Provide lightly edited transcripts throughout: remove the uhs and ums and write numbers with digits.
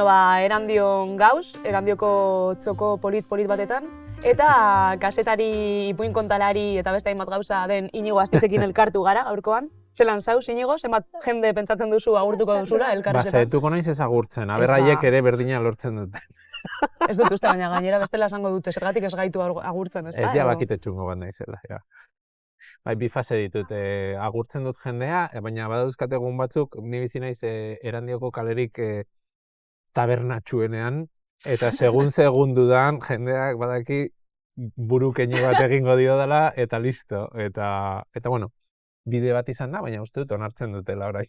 Bueno, erandion gauz, erandioko txoko polit batetan, eta kasetari, ipuin kontalari eta beste hainbat gauza den Inigo Astitekin elkartu gara gaurkoan. Zelan zauz, Inigo, zenbat jende pentsatzen duzu agurtuko duzula elkarrizketan? Zaituko naiz ez agurtzen, aberraiek ere berdina lortzen dute. Ez dut uste, baina gainera bestela esango dute, zergatik ez gaitu agurtzen, ez da? Ez jabakite txungo bat naizela, ja. Bai, bi fase ditut, agurtzen dut jendea, baina badauzkat egun batzuk, ni bizi naiz Erandioko kalerik tabernatxuenean, eta segun dudan jendeak badaki burukeini bat egingo dio dela, eta listo. Eta bueno, bide bat izan da, baina uste dut onartzen dutela orai.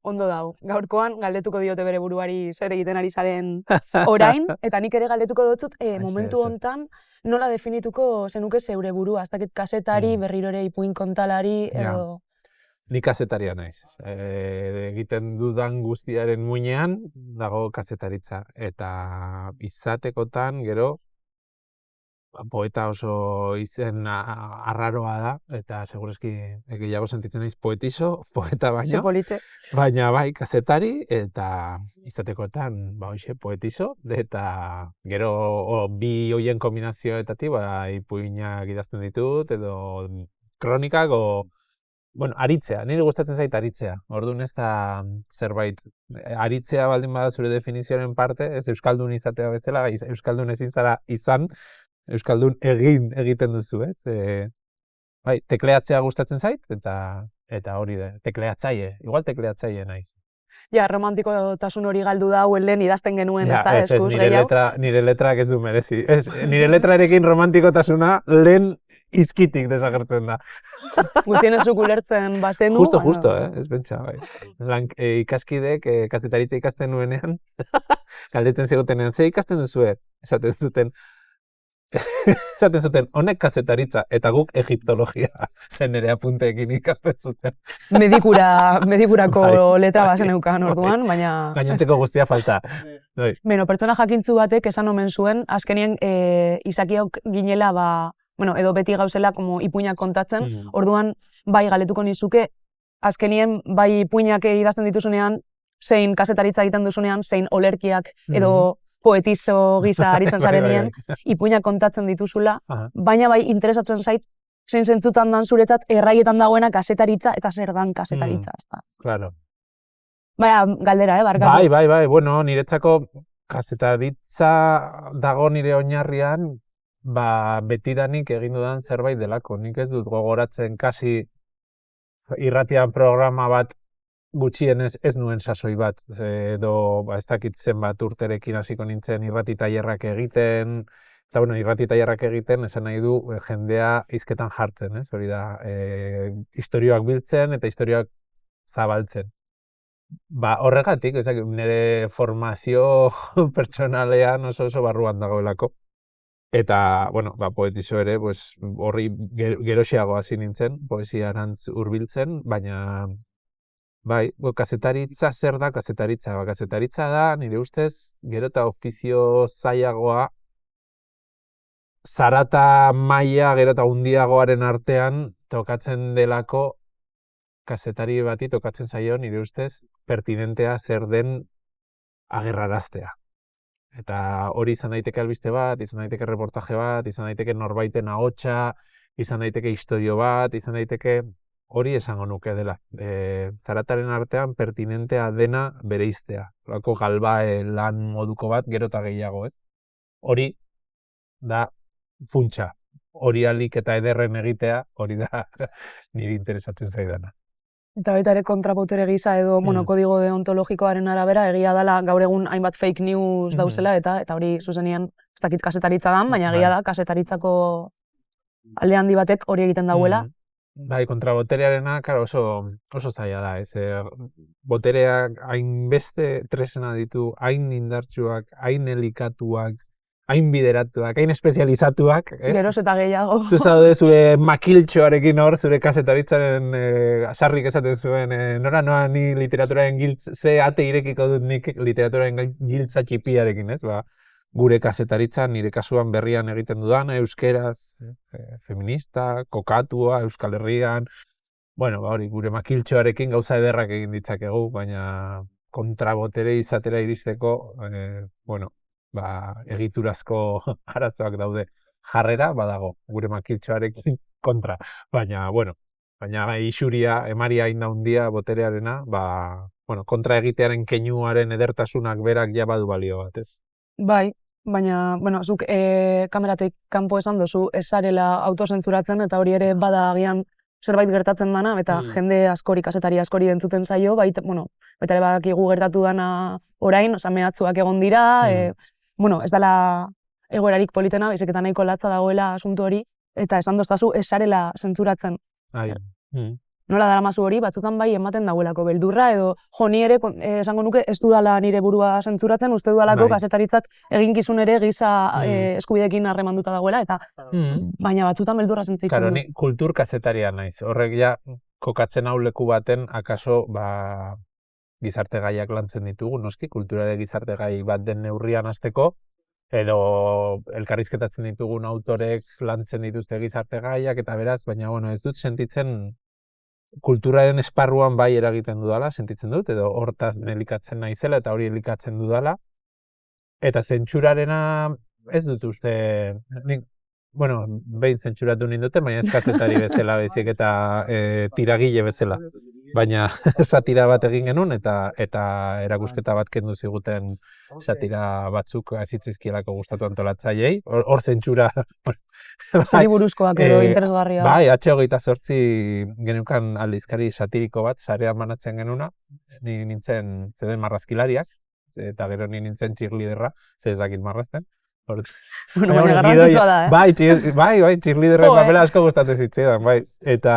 Ondo dau, gaurkoan galdetuko diote bere buruari zer egiten ari zaren orain, eta nik ere galdetuko dotzut momentu hontan nola definituko zenuke zeure burua, ez dakit kasetari, berriro ere ipuin kontalari, edo... Ni kasetaria naiz. Egiten dudan guztiaren muinean dago kasetaritza. Eta izatekotan, gero, poeta oso izen arraroa da, eta segurazki gehiago sentitzen naiz poetizo, poeta baino. Baina bai, kasetari, eta izatekotan, hoxe, poetizo, eta gero bi hoien kombinazioetatik, ipuinak idazten ditut, edo kronikak, bueno, aritzea, nire gustatzen zait aritzea. Orduan ez da zerbait, aritzea baldin bada zure definizioaren parte, ez euskaldun izatea bezala, euskaldun ezin zara izan, euskaldun egiten duzu, ez? Bai, tekleatzea gustatzen zait, eta hori da, tekleatzaile, igual tekleatzaile naiz. Ja, romantikotasun hori galdu da, lehen idazten genuen, ez da, eskuz gehiago? Nire letrak ez du merezi. Nire letrarekin romantikotazuna lehen izkitik desagertzen da. Gutienezuk ulertzen bazenu. Justo, ez bentsa, bai. Ikaskidek, kazetaritza ikasten nuenean, galdetzen zigutenean, ze ikasten duzue? Esaten zuten, honek kazetaritza, eta guk egiptologia, zen ere apunteekin ikasten zuten. Medikurako letra bazen eukan orduan, baina... Gainontzeko guztia falta. Beno, pertsona jakintzu batek esan omen zuen, azkenien izakiok ginela, edo beti gauzela ipuinak kontatzen, orduan bai galetuko nizuke, azkenien bai ipuinak idazten dituzunean, zein kasetaritza egiten duzunean, zein olerkiak edo poetizo gisa aritzen zarenien, ipuinak kontatzen dituzula, baina bai interesatzen zait, zein zentzutan dan zuretzat erraietan dagoena kasetaritza eta zer dan kasetaritza. Claro. Baina, galdera, barkatu. Bai, bueno, niretzako kasetaritza dago nire oinarrian, betidanik egin dudan zerbait delako. Nik ez dut gogoratzen kasi irratian programa bat gutxienez ez nuen sasoi bat, edo ez dakit zenbat urterekin hasiko nintzen irrati tailerrak egiten, eta bueno, irrati tailerrak egiten esan nahi du jendea hizketan jartzen, ez? Hori da, istorioak biltzen eta istorioak zabaltzen. Horregatik, ez dakit, nire formazio pertsonalean oso barruan dagoelako. Eta, bueno, poetizo ere, horri geroxeago hasi nintzen, poesiarantz hurbiltzen, baina bai, kazetaritza zer da kazetaritza? Kazetaritza da, nire ustez, gero eta ofizio zailagoa, zarata maila gero eta hundiagoaren artean tokatzen delako kazetari bati tokatzen zaio, nire ustez, pertinentea zer den agerraraztea. Eta hori izan daiteke albiste bat, izan daiteke reportaje bat, izan daiteke norbaiten ahotsa, izan daiteke istorio bat, izan daiteke hori esango nuke dela. Zarataren artean pertinentea dena bereiztea. Horako galbae lan moduko bat gero eta gehiago, ez? Hori da funtsa. Hori alik eta ederren egitea, hori da niri interesatzen zaidana. Eta baita ere kontrapotere gisa edo kodigo deontologikoaren arabera egia dela gaur egun hainbat fake news dauzela eta hori zuzenean ez dakit kasetaritza dan, baina egia da kasetaritzako alde handi batek hori egiten dauela. Bai, kontraboterearena oso zaila da, ez? Botereak hainbeste tresna ditu, hain indartsuak, hain elikatuak, hain bideratuak, hain espezializatuak, ez? Geroz eta gehiago. Zuzaude zure makiltxoarekin hor, zure kasetaritzaren sarrik esaten zuen, nora ni literaturaren ze ate irekiko dut nik literaturaren giltza txipiarekin, ez? Gure kasetaritza, nire kasuan berrian egiten dudan, euskeraz, feminista, kokatua, Euskal Herrian, bueno, hori, gure makiltxoarekin gauza ederrak egin ditzakegu, baina kontrabotere izatera iristeko, bueno, egiturazko arazoak daude. Jarrera badago, gure makiltxoarekin kontra. Baina, bueno, isuria, emaria inda hundia boterearena, bueno, kontra egitearen keinuaren edertasunak berak ja badu balio bat, ez? Bai, baina, bueno, zuk kameratik kanpo esan duzu ez zarela autozentzuratzen, eta hori ere bada agian zerbait gertatzen dana, eta jende askori, kazetari askori entzuten zaio, baita ere badakigu gertatu dana orain, mehatzuak egon dira, bueno, ez dela egoerarik politena, baizik eta nahiko latza dagoela asuntu hori, eta esan doztazu ez zarela zentzuratzen. Nola daramazu hori, batzutan bai ematen dagoelako beldurra, edo ni ere esango nuke ez dudala nire burua zentzuratzen, uste dudalako kazetaritzak eginkizun ere giza eskubidekin harremanduta dagoela, eta baina batzutan beldurra sentitzen du. Claro, ni kultur kazetaria naiz. Horrek ja kokatzen hau leku baten akaso gizarte gaiak lantzen ditugu, noski, kulturare gizarte gai bat den neurrian hasteko, edo elkarrizketatzen ditugun autorek lantzen dituzte gizarte gaiak, eta beraz, baina bueno, ez dut sentitzen kulturaren esparruan bai eragiten dudala, sentitzen dut, edo hortaz elikatzen naizela, eta hori elikatzen dudala. Eta zentsurarena ez dut uste, bueno, behin zentsuratu nindute, baina ez kazetari bezala bezik eta tiragile bezala. Baina satira bat egin genuen, eta erakusketa bat kendu ziguten satira batzuk azitzizkielako gustatu antolatzaileei. Hor zentsura... Zeri buruzkoak edo interesgarria. Bai, H28 genukan aldizkari satiriko bat, sarean banatzen genuna, ni nintzen zeden marrazkilariak, eta gero ni nintzen cheerleaderra, ze ez dakit marrazten. Bueno, baina garrantzitsua da, Bai, cheerleaderren papela asko gustatzen zitzaidan, bai. Eta,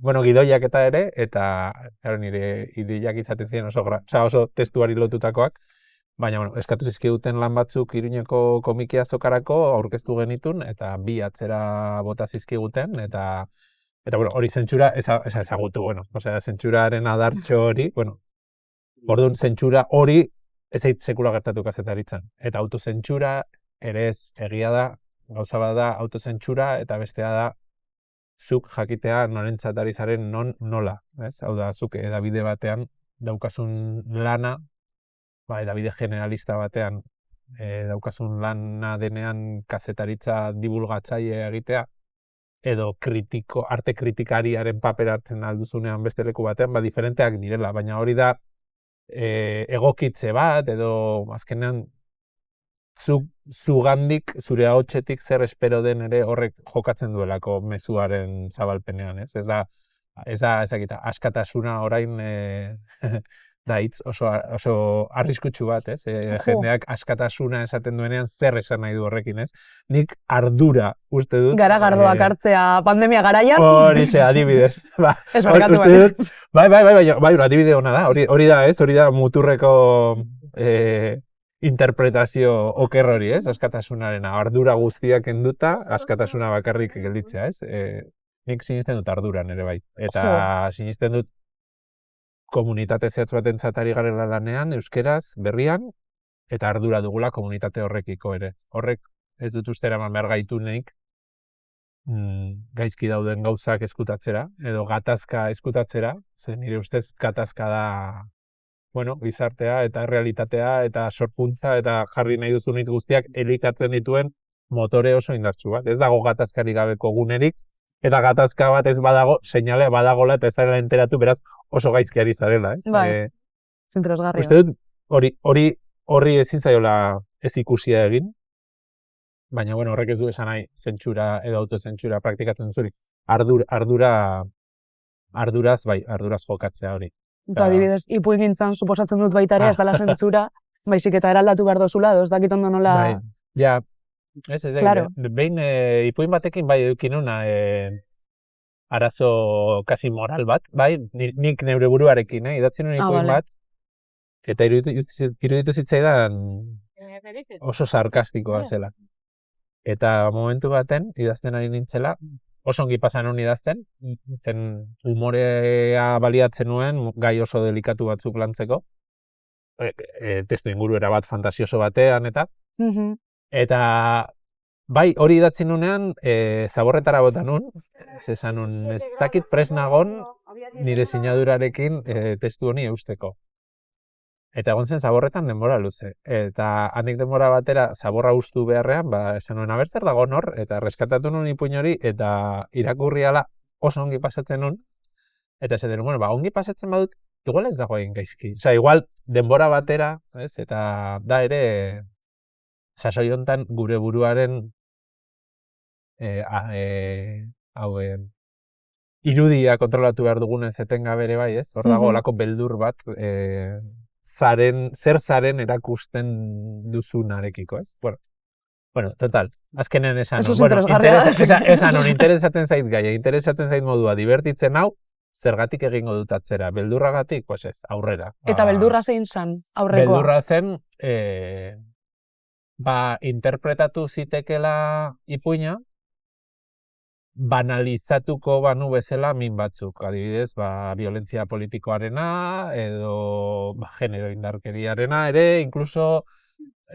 bueno, gidoiak eta ere, eta nire ideiak izaten ziren oso testuari lotutakoak, baina, bueno, eskatu zizkiguten lan batzuk Iruñeko komikia azokarako aurkeztu genitun, eta bi atzera bota zizkiguten, eta bueno, hori zentsura ezagutu, bueno, osea, zentsuraren adartxo hori, bueno, orduan zentsura hori ez ait sekula gertatu kazetaritzan. Eta autozentsura ere ez egia da, gauza bat da autozentsura, eta bestea da zuk jakitea norentzat ari zaren nola, ez? Hau da, zuk edabide batean daukazun lana, edabide generalista batean daukazun lana denean kazetaritza divulgatzaile egitea, edo arte kritikariaren paper hartzen alduzunean beste leku batean, diferenteak direla, baina hori da egokitze bat, edo azkenean zugandik, zure ahotsetik zer espero den ere horrek jokatzen duelako mezuaren zabalpenean, ez? Ez da, askatasuna orain da hitz oso arriskutsu bat, ez? Jendeak askatasuna esaten duenean zer esan nahi du horrekin, ez? Nik ardura uste dut. Garagardoak hartzea pandemia garaian. Horixe, adibidez. Ez barkatu bat. Bai, adibide hona da, hori da, ez? Hori da muturreko interpretazio oker hori, ez? Askatasunaren ardura guztiak kenduta, askatasuna bakarrik gelditzea, ez? Nik sinisten dut arduran ere bai. Eta sinisten dut komunitate zehatz baten zatari garela lanean, euskeraz, berrian, eta ardura dugula komunitate horrekiko ere. Horrek ez dut uste eraman behar gaitu neik gaizki dauden gauzak eskutatzera, edo gatazka eskutatzera, ze nire ustez gatazka da gizartea eta realitatea eta sorkuntza eta jarri nahi duzun hitz guztiak elikatzen dituen motore oso indartsu bat. Ez dago gatazkari gabeko gunerik, eta gatazka bat ez badago, seinale badagola eta ez zarela enteratu, beraz oso gaizki ari zarela, ez? Bai, zentrosgarria. Uste dut, horri ezin zaiola ez ikusia egin, baina horrek ez du esan nahi zentsura edo autozentsura praktikatzen zuri. Arduraz jokatzea hori. Eta adibidez, ipuingintzan suposatzen dut baita ere, ez dela zentsura, baizik eta eraldatu behar dozula, edo ez dakit ondo nola... Ja, ez, behin ipuin batekin bai edukin una arazo kasi moral bat, bai, nik neure buruarekin, idatzi nuen ipuin bat, eta iruditu zitzaidan oso sarkastikoa zela. Eta momentu baten, idazten ari nintzela, oso ongi pasan honi idazten, zen humorea baliatzen nuen, gai oso delikatu batzuk lantzeko, testu inguruera bat fantasioso batean, eta bai, hori idatzi nunean, zaborretara bota nun, esan nun, ez dakit prest nagon nire sinadurarekin testu honi eusteko. Eta egon zen zaborretan denbora luze. Eta handik denbora batera zaborra ustu beharrean, esan nuen abertzer dago nor, eta reskatatu nuen ipuin hori, eta irakurri ala oso ongi pasatzen nuen. Eta esaten nuen, ongi pasatzen badut, igual ez dago egin gaizki. Osea, igual denbora batera, ez? Eta da ere, sasoi hontan gure buruaren irudia kontrolatu behar dugunez etengabe ere bai, ez? Hor dago olako beldur bat, zer zaren erakusten duzunarekiko, ez? Bueno, total, azkenen esan, interesatzen zait gaia, interesatzen zait modua, divertitzen hau, zergatik egingo dut atzera, beldurragatik, pues ez, aurrera. Eta beldurra zein zan, aurrekoa? Beldurra zen, interpretatu zitekela ipuina, banalizatuko banu bezala min batzuk, adibidez, violentzia politikoarena, edo genero indarkeriarena ere, incluso,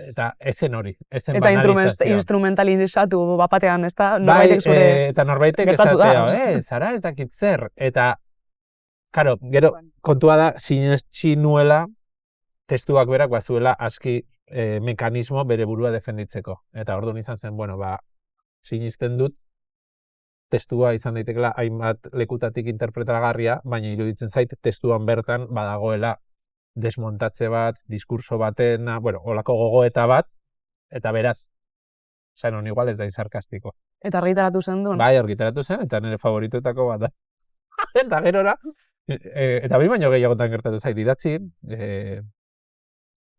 eta ezen hori, ezen banalizazioa. Eta instrumentalizatu bapatean, ez da? Eta norbaitek esatea, zara ez dakit zer, eta, karo, gero, kontua da, sinetsi nuela, testuak berak bazuela aski mekanismo bere burua defenditzeko. Eta orduan izan zen, sinisten dut, testua izan daitekela hainbat lekutatik interpretagarria, baina iruditzen zait testuan bertan badagoela desmontatze bat, diskurso batena, olako gogoeta bat, eta beraz, zanon igual ez da sarkastiko. Eta argitaratu zen duen? Bai, argitaratu zen, eta nire favorituetako bat da. Eta gerora, eta bai baino gehiagotan gertatu zait idatzi,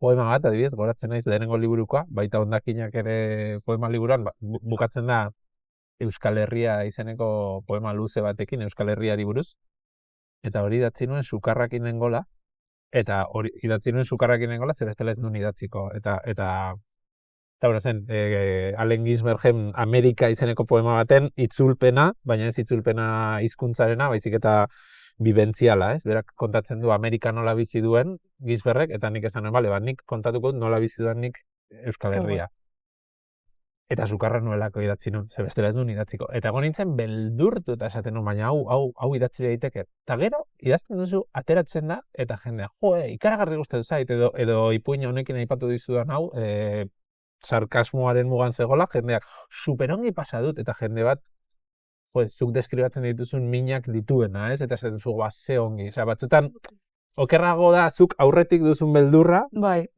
poema bat, adibidez, goratzen naiz lehenengo liburukoa, baita hondakinak ere poema liburuan, bukatzen da Euskal Herria izeneko poema luze batekin, Euskal Herriari buruz, eta hori idatzi nuen sukarrakin nengola, eta hori idatzi nuen sukarrakin nengola, zer bestela ez nuen idatziko, eta hori zen, Allen Ginsbergen Amerika izeneko poema baten itzulpena, baina ez itzulpena hizkuntzarena, baizik eta bibentziala, ez? Berak kontatzen du Amerika nola bizi duen Ginsbergek, eta nik esan nuen, nik kontatuko nola bizi duen nik Euskal Herria. Eta sukarra nuelako idatzi nun, ze bestela ez duen idatziko. Eta nintzen beldurtu eta esaten nun, baina hau idatzi daiteke. Eta gero, idazten duzu, ateratzen da, eta jendea, ikaragarri gustatu zait, edo ipuina honekin aipatu dizudan hau, sarkasmoaren mugan zegoela, jendeak superongi pasa dut, eta jende bat, zuk deskribatzen dituzun minak dituena, ez? Eta esaten duzu, ze ongi. Osea, batzutan, okerrago da, zuk aurretik duzun beldurra,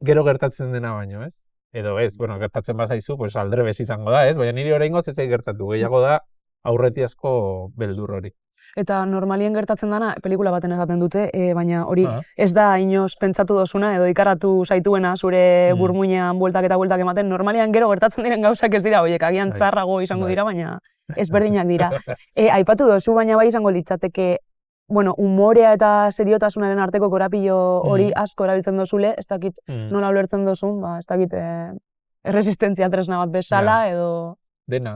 gero gertatzen dena baino, ez? Edo ez, gertatzen bazaizu, aldrebes izango da, ez? Baina niri oraingoz ez gertatu, gehiago da aurretiazko beldur hori. Eta normalien gertatzen dana, pelikula baten esaten dute, baina hori ez da inoz pentsatu dozuna, edo ikaratu zaituena zure burmuinean bueltak eta bueltak ematen, normalian gero gertatzen diren gauzak ez dira, horiek agian txarrago izango dira, baina ezberdinak dira. Aipatu dozu, baina bai izango litzateke, umorea eta seriotasunaren arteko korapilo hori asko erabiltzen dozule, ez dakit nola ulertzen dozun, ez dakit erresistentzia tresna bat bezala, edo... Dena,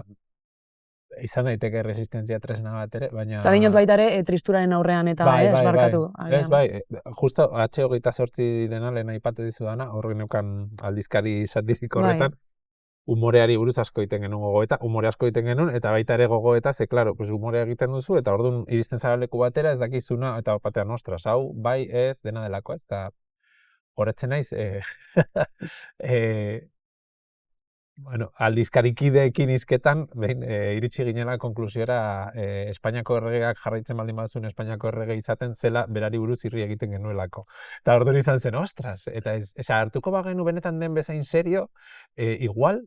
izan daiteke resistentzia tresna bat ere, baina... Zadinot baita ere, tristuraren aurrean eta esbarkatu. Ez, justo H28 dena lehen aipatu dizu dana, horri neukan aldizkari satiriko horretan, umoreari buruz asko egiten genuen gogoeta, umore asko egiten genuen, eta baita ere gogoeta, ze, klaro, umorea egiten duzu, eta orduan iristen zara leku batera ez dakizuna, eta batean, ostras, hau, bai ez, dena delako ez, eta horetzen naiz, aldizkarikideekin izketan, iritsi ginela konklusiora Espainiako erregeak jarraitzen baldin baduzun Espainiako errege izaten zela berari buruz irri egiten genuelako. Eta orduan izan zen, ostras, eta hartuko bagenu benetan den bezain serio, igual,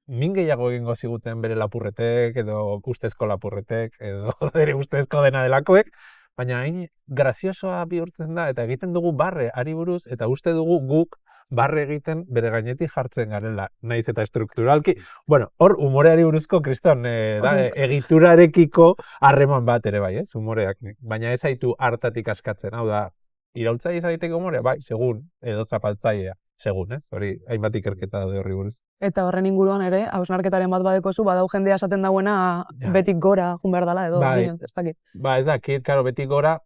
min gehiago egingo ziguten bere lapurretek, edo ustezko lapurretek, edo bere ustezko dena delakoek, baina hain graziosoa bihurtzen da, eta egiten dugu barre ari buruz, eta uste dugu guk barre egiten bere gainetik jartzen garela, naiz eta strukturalki. Hor umoreari buruzko, kriston, egiturarekiko harreman bat ere bai, umoreak. Baina ez zaitu hartatik askatzen, hau da, iraultzaile izaiteko umorea, bai, segun, edo zapaltzailea, segun, ez? Hori, hainbat ikerketa daude horri buruz. Eta horren inguruan ere, hausnarketaren bat badekozu, badau jendea esaten dauena betik gora, jun behar dela, edo, ez dakit. Ez dakit, karo, betik gora,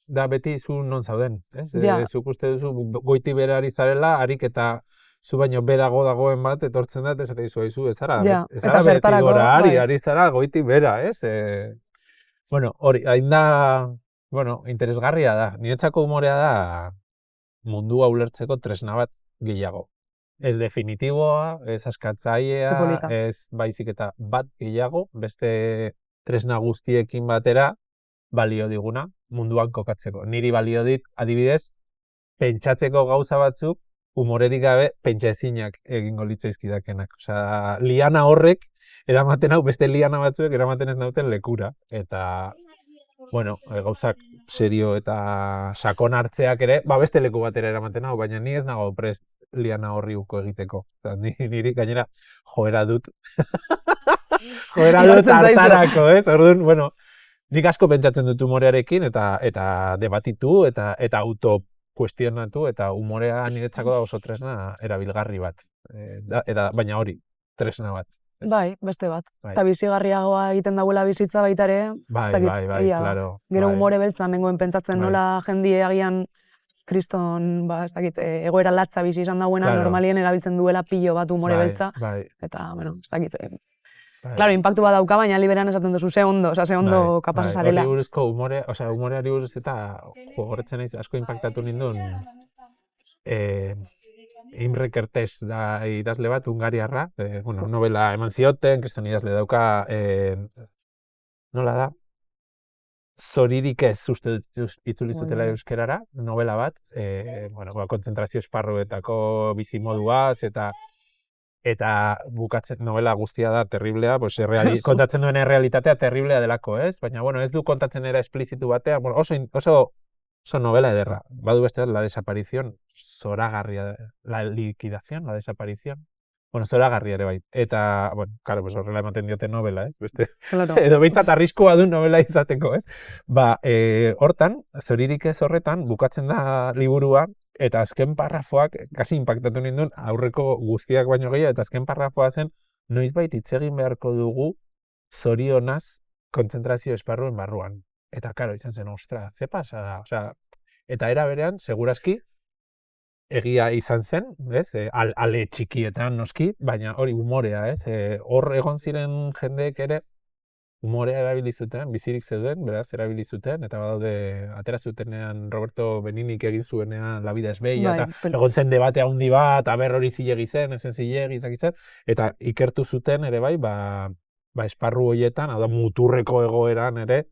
da beti zu non zauden, ez? Zuk uste duzu goiti berari zarela, harik eta zu baino berago dagoen bat, etortzen da, ez eta izu haizu, ez zara beti gora, ari zara goiti bera, ez? Hori, hain da, interesgarria da, niretzako umorea da, mundua ulertzeko tresna bat gehiago. Ez definitiboa, ez askatzailea, ez baizik eta bat gehiago, beste tresna guztiekin batera balio diguna munduan kokatzeko. Niri balio dit, adibidez, pentsatzeko gauza batzuk, humorerik gabe pentsaezinak egingo litzaizkidakenak. Osea, liana horrek eramaten hau, beste liana batzuek eramaten ez nauten lekura. Eta, bueno, gauzak serio eta sakon hartzeak ere, beste leku batera eramaten hau, baina ni ez nago prest liana horri uko egiteko. Niri gainera joera dut. Joera dut hartarako, ez? Orduan, bueno, nik asko pentsatzen dut humorearekin eta debatitu eta autokuestionatu eta humorea niretzako da oso tresna erabilgarri bat. Baina hori, tresna bat. Bai, beste bat. Eta bizigarriagoa egiten dauela bizitza baita ere. Bai, claro. Gero humore beltzan nengoen pentsatzen nola jendie agian kriston, ez dakit, egoera latza bizi izan dauena, normalien erabiltzen duela pilo bat humore beltza. Eta, bueno, ez dakit. Claro, impactu bat dauka, baina liberan esaten duzu ze ondo kapasa zarela. Horri buruzko humoreari buruz eta horretzen naiz asko impactatu nindun Imre Kertész da idazle bat, hungariarra, novela eman zioten, kriston idazle dauka, nola da? Zoririk ez uste itzuli zutela euskerara, novela bat, kontzentrazio esparruetako bizimoduaz eta bukatzen novela guztia da terriblea, kontatzen duen errealitatea terriblea delako, ez? Baina, ez du kontatzen era esplizitu batean, oso novela ederra. Badu beste la desaparición, zoragarria, la liquidación, la desaparición. Zoragarria ere bai. Eta, horrela ematen diote novela, ez? Edo behintzat arriskua du novela izateko, ez? Hortan, zoririk ez horretan, bukatzen da liburua, eta azken parrafoak, kasi impactatu ninduen, aurreko guztiak baino gehiago, eta azken parrafoa zen, noizbait hitz egin beharko dugu zorionaz kontzentrazio esparruen barruan. Eta, karo, izan zen, ostra, ze pasa da? Osea, eta era berean, segurazki, egia izan zen, ez? Ale txikietan noski, baina hori humorea, ez? Hor egon ziren jendeek ere humorea erabili zuten, bizirik zeuden, beraz, erabili zuten, eta badaude, atera zutenean Roberto Beninik egin zuenean La vida es bella, eta egon zen debate handi bat, aber hori zilegi zen, ezen zilegi zen, eta ikertu zuten ere bai, esparru horietan, hau da muturreko egoeran ere,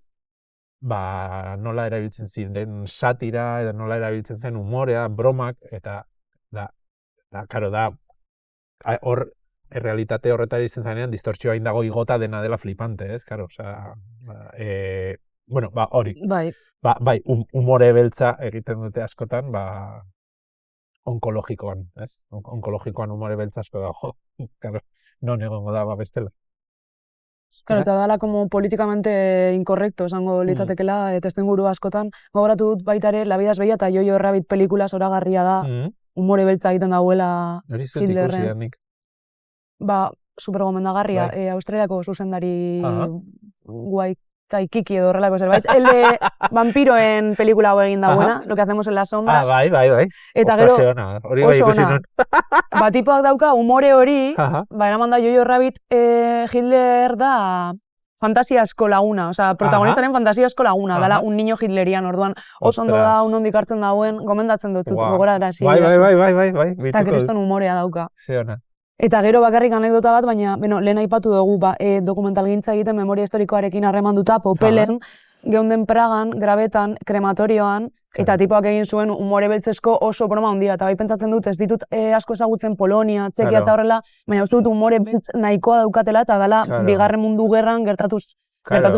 nola erabiltzen ziren satira, edo nola erabiltzen zen humorea, bromak, eta karo, hor, errealitate horretari izten zanean, distortzioa indago igota dena dela flipante, ez? Karo, osea, hori. Bai, humore beltza egiten dute askotan, onkologikoan, ez? Onkologikoan humore beltza asko da, karo, non egongo da, bestela. Claro, eta dala como políticamente incorrecto, esango litzatekela, testenguru askotan. Gogoratu dut baita ere, La vida es bella eta Jojo Rabbit pelikula zoragarria da, humore beltza egiten dauela Hitlerren. Supergomendagarria, Australiako zuzendari Waikiki edo horrelako zerbait. El de vampiroen pelikula hau egin dauena, Lo que hacemos en las sombras. Bai. Eta gero, hori bai ikusi nun. Tipoak dauka humore hori, eraman da Jojo Rabbit, Hitler da fantasiasko laguna, protagonistaren fantasiasko laguna, dala un niño hitlerian, orduan oso ondo da, unondik hartzen dauen, gomendatzen dut zut, gogora erazi. Bai. Eta kriston humorea dauka. Zeona. Eta gero bakarrik anekdota bat, baina lehen aipatu dugu dokumentalgintza egiten memoria historikoarekin harremanduta, Popelen, geunden Pragan, grabetan, krematorioan, eta tipoak egin zuen humore beltzesko oso broma handia, eta bai pentsatzen dut ez ditut asko ezagutzen Polonia, Txekia eta horrela, baina uste dut humore beltz nahikoa daukatela, eta dala bigarren mundu gerran gertatu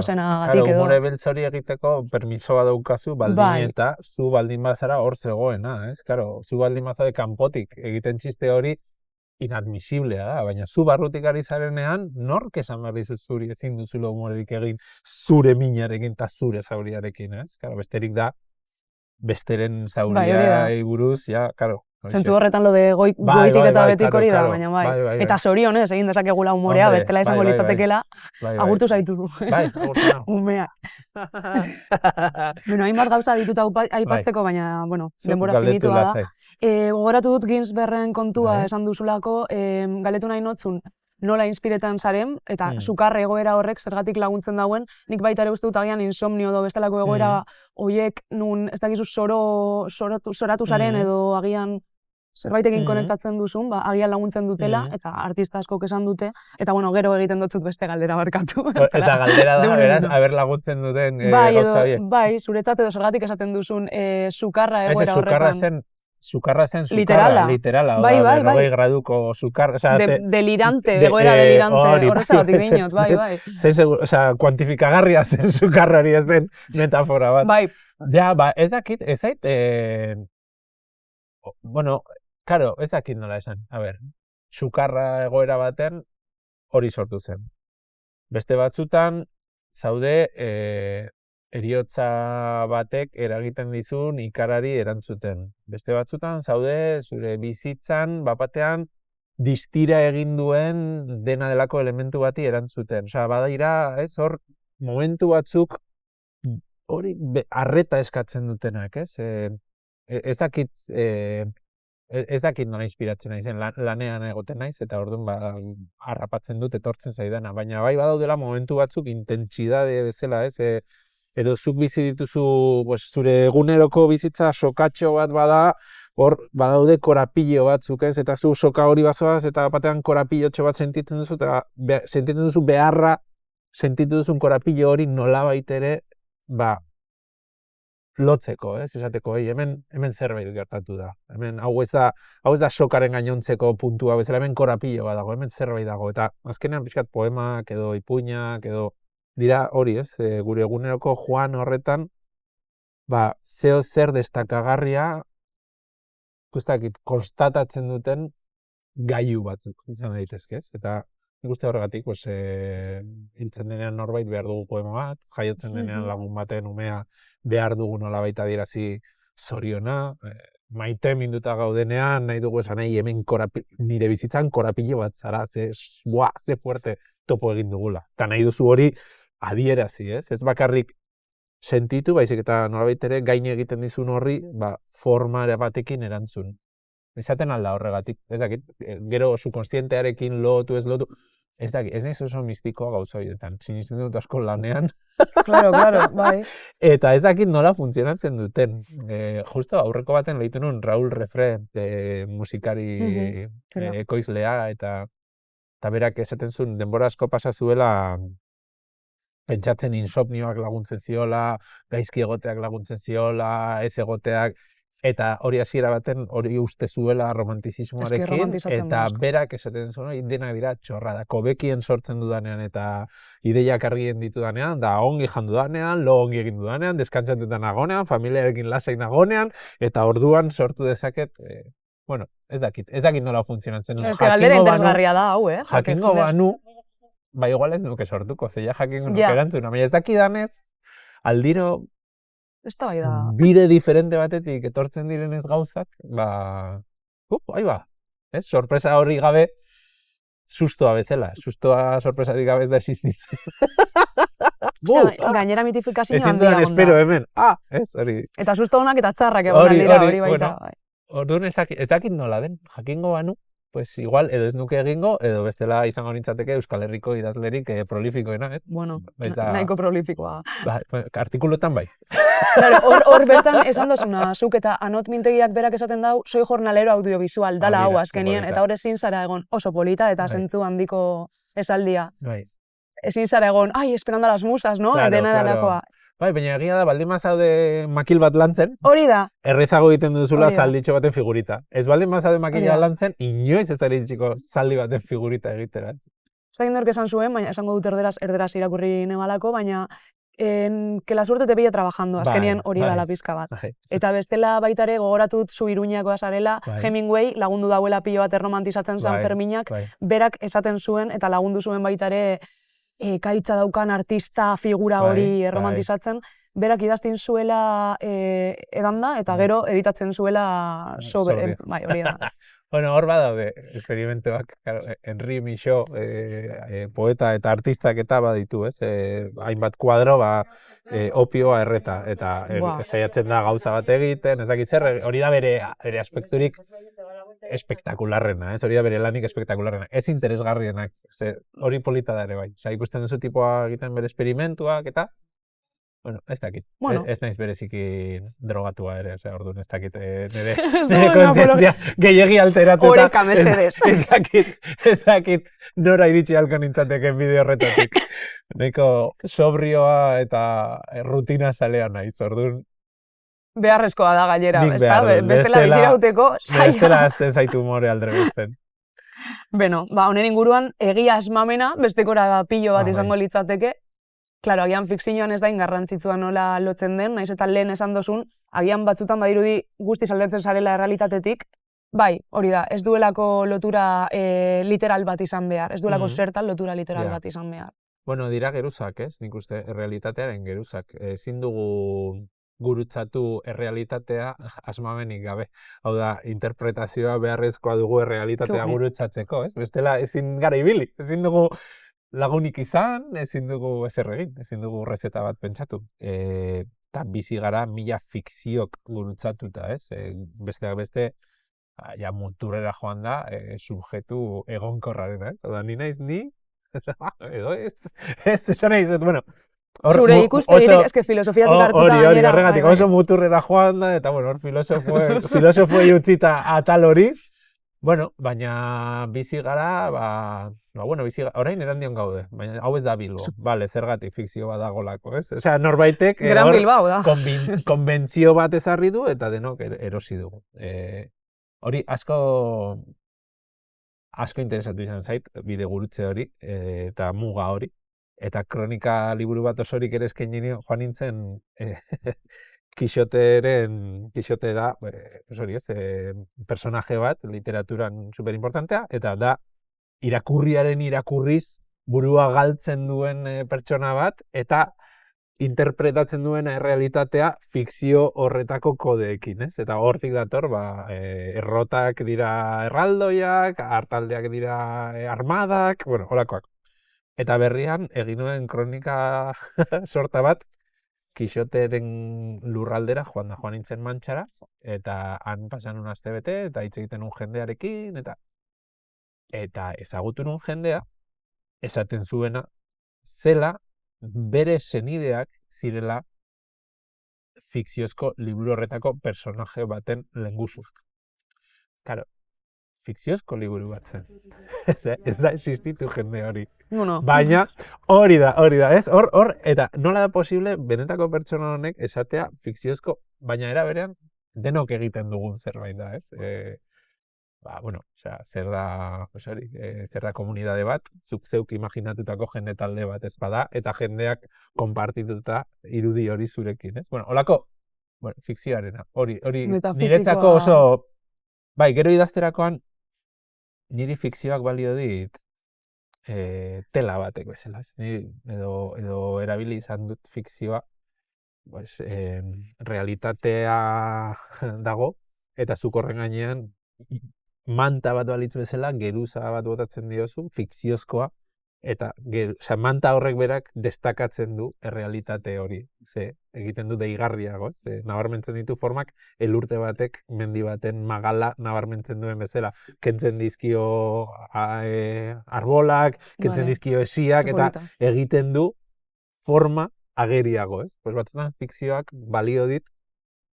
zenagatik edo. Humore beltz hori egiteko permisoa daukazu, baldin eta zu baldin bazara hor zegoena, ez? Zu baldin bazara kanpotik egiten txiste hori, inadmisiblea da, baina zu barrutik ari zarenean, nork esan behar dizut zuri ezin duzulo humorerik egin zure minarekin eta zure zauriarekin, ez? Besterik da, besteren zauriai buruz, karo. Zentzu horretan lo de goitik eta betik hori da, baina bai. Eta zorionez, egin dezakegula humorea, bestela esango litzatekela, agurtu zaitu du. Bai, agurtu. Umea. Hainbat gauza ditut aipatzeko, baina, denbora finitu da. Gogoratu dut Ginsbergen kontua esan duzulako, galetu nahi notzun, nola inspiretan zaren, eta sukar egoera horrek zergatik laguntzen dauen, nik baita ere uste dut agian insomnio edo bestelako egoera hoiek nun ez dakizu soratu zaren edo agian zerbaitekin konektatzen duzun, agian laguntzen dutela, eta artista askok esan dute, eta bueno, gero egiten dutzut beste galdera barkatu. Eta galdera da, beraz, haber laguntzen duten gauza horiek. Bai, zuretzat edo zergatik esaten duzun sukarra egoera horretan. Sukarra zen sukarra, literala, bai, graduko sukar, delirante, egoera delirante, horrezatik dinot, bai. Kuantifikagarria zen sukarra hori zen metafora bat. Bai. Ja, ez dakit, ez zait, bueno, karo, ez dakit nola esan, a ber, sukarra egoera baten hori sortu zen. Beste batzutan, zaude, heriotza batek eragiten dizun ikarari erantzuten. Beste batzutan, zaude, zure bizitzan, bapatean, distira egin duen dena delako elementu bati erantzuten. Osa, badaira, ez, hor, momentu batzuk hori arreta eskatzen dutenak, ez? Ez dakit nola inspiratzen naizen, lanean egoten naiz, eta orduan harrapatzen dut etortzen zaidana. Baina bai badaudela momentu batzuk intentsidade bezala, ez? Edo zuk bizi dituzu, zure eguneroko bizitza sokatxo bat bada, hor badaude korapilo batzuk, ez? Eta zu soka hori bazoaz, eta batean korapilotxo bat sentitzen duzu, eta sentitzen duzu beharra, sentitu duzun korapilo hori nolabait ere, lotzeko, ez? Esateko, hemen zerbait gertatu da. Hemen hau ez da sokaren gainontzeko puntua bezala, hemen korapilo bat dago, hemen zerbait dago. Eta azkenean pixkat poemak edo ipuinak edo dira hori, ez? Gure eguneroko joan horretan, zeo zer destakagarria, konstatatzen duten gailu batzuk izan daitezke, ez? Eta nik uste horregatik, hiltzen denean norbait behar dugu poema bat, jaiotzen denean lagun baten umea behar dugu nolabait adierazi zoriona, maite minduta gaudenean, nahi dugu esan nahi hemen nire bizitzan korapilo bat zara, ze fuerte topo egin dugula. Eta nahi duzu hori adierazi, ez? Ez bakarrik sentitu, baizik eta nolabait ere gain egiten dizun horri, forma batekin erantzun. Izaten alda horregatik, ez dakit, gero subkonstientearekin lotu, ez lotu, ez dakit, ez nahiz oso mistikoa gauza horietan, sinisten dut asko lanean. Claro, bai. Eta ez dakit nola funtzionatzen duten. Justo aurreko baten lehitu nun Raúl Refré, musikari ekoizlea, eta berak esaten zuen denbora asko pasa zuela pentsatzen insomnioak laguntzen ziola, gaizki egoteak laguntzen ziola, ez egoteak, eta hori hasiera baten hori uste zuela romantizismoarekin, eta berak esaten zuen, denak dira txorradako bekien sortzen dudanean eta ideiak argien ditudanean, da ongi jandu danean, lo ongi egin dudanean, deskantzatutan nagonean, familiarekin lasai nagonean, eta orduan sortu dezaket, ez dakit nola funtzionatzen. Ez que galdera interesgarria da, hau, jakingo banu, igual ez nuke sortuko, zeia jakingo nuke erantzuna, baina ez dakidanez, aldiro, bide diferente batetik etortzen direnez gauzak, sorpresa hori gabe, sustoa bezala. Sustoa sorpresarik gabe ez da existitzen. Gainera mitifikazioa handia egon da. Espero hemen. Ez, hori. Eta susto honak eta txarrak egon dira hori baita. Orduan ez dakit nola den, jakingo banu, pues igual edo ez nuke egingo, edo bestela izango nintzateke Euskal Herriko idazlerik prolifikoena, ez? Bueno, nahiko prolifikoa. Artikuluetan bai. Hor bertan esan dozuna, zuk eta Anot Mintegiak berak esaten dau, soy jornalero audiovisual, dala hau azkenien, eta hor ezin zara egon oso polita eta zentzu handiko esaldia. Ezin zara egon, esperando las musas, no? Dena dalakoa. Bai, baina egia da, baldin mazaude makil bat lantzen, hori da. Errezago egiten duzula zalditxo baten figurita. Ez baldin mazaude makila lantzen, inoiz ez aritziko zaldi baten figurita egitera. Ez da gindork esan zuen, baina esango dut erderaz irakurri nebalako, baina que la suerte te pilla trabajando, azkenien hori da la pizka bat. Eta bestela baitare gogoratut zu Iruñakoa zarela, Hemingway lagundu dauela pilo bat erromantizatzen San Ferminak, berak esaten zuen eta lagundu zuen baitare kaitza daukan artista figura hori romantizatzen, berak idazten zuela edanda eta gero editatzen zuela hori da. Bueno, hor badaude experimentoak, Henri Michaud, poeta eta artistak eta baditu, ez? Hainbat kuadro, opioa erreta, eta saiatzen da gauza bat egiten, ez dakit zer, hori da bere aspekturik espektakularrena, hori da bere lanik espektakularrena. Ez interesgarrienak, hori polita da ere bai. Osa, ikusten duzu tipoa egiten bere esperimentuak eta, bueno, ez dakit. Ez naiz bereziki drogatua ere, orduan ez dakit nire kontzientzia gehiegi alteratuta. Oreka, mesedez. Ez dakit nora iritsi halko nintzateken bideo horretatik. Nahiko sobrioa eta rutina zalea naiz, orduan. Beharrezkoa da gainera, ezta? Bestela bizirauteko saia. Bestela azten zaitu humore aldrebesten. Beno, honen inguruan egia asmamena, bestekora pilo bat izango litzateke. Claro, agian fikzioan ez da garrantzitsua nola lotzen den, naiz eta lehen esan dozun, agian batzutan badirudi guztiz aldatzen zarela errealitatetik, bai, hori da, ez duelako lotura literal bat izan behar, ez duelako zertan lotura literal bat izan behar. Bueno, dira geruzak, ez? Nik uste, errealitatearen geruzak. Ezin dugu gurutzatu errealitatea asmamenik gabe. Hau da, interpretazioa beharrezkoa dugu errealitatea gurutzatzeko, ez? Bestela ezin gara ibili, ezin dugu lagunik izan, ezin dugu ezer egin, ezin dugu rezeta bat pentsatu. Eta bizi gara mila fikziok gurutzatuta, ez? Besteak beste, ja muturrera joan da, subjektu egonkorrarena, ez? Oda, ni naiz ni, edo ez, esan nahi zet, bueno. Zure ikuspegitik, eske filosofiatik hartuta gainera. Hori, horregatik, oso muturrera joan da, eta bueno, filosofoei utzita atal hori. Bueno, baina bizi gara, orain erandion gaude, baina hau ez da Bilbo, bale, zergatik fikzio bat dagolako, ez? Osea, norbaitek konbentzio bat ezarri du eta denok erosi dugu. Hori asko interesatu izan zait, bide gurutze hori, eta muga hori, eta kronika liburu bat osorik ere eskaini joan nintzen Kixote da, personaje bat, literaturan superimportantea, eta da irakurriaren irakurriz burua galtzen duen pertsona bat, eta interpretatzen duen errealitatea fikzio horretako kodeekin, ez? Eta hortik dator, errotak dira erraldoiak, hartaldeak dira armadak, bueno, holakoak. Eta berrian, egin nuen kronika sorta bat, Kixoteren lurraldera joan nintzen Mantxara, eta han pasan un astebete, eta hitz egiten un jendearekin, eta ezagutu nun jendea, esaten zuena, zela bere senideak zirela fikziozko liburu horretako personaje baten lehengusuk. Karo, fikziozko liburu bat zen. Ez da existitu jende hori. Baina hori da, ez? Hor, eta nola da posible benetako pertsona honek esatea fikziozko, baina era berean denok egiten dugun zerbait da, ez? Zer da komunidade bat, zuk zeuk imaginatutako jende talde bat ez bada, eta jendeak konpartituta irudi hori zurekin, ez? Holako, fikzioarena, hori niretzako oso, bai, gero idazterakoan, niri fikzioak balio dit tela batek bezala, edo erabili izan dut fikzioa, realitatea dago, eta zuk horren gainean manta bat balitz bezala, geruza bat botatzen diozu, fikziozkoa, eta manta horrek berak destakatzen du errealitate hori, egiten du deigarriago, nabarmentzen ditu formak elurte batek mendi baten magala nabarmentzen duen bezala, kentzen dizkio arbolak, kentzen dizkio esiak, eta egiten du forma ageriago, ez? Batzutan fikzioak balio dit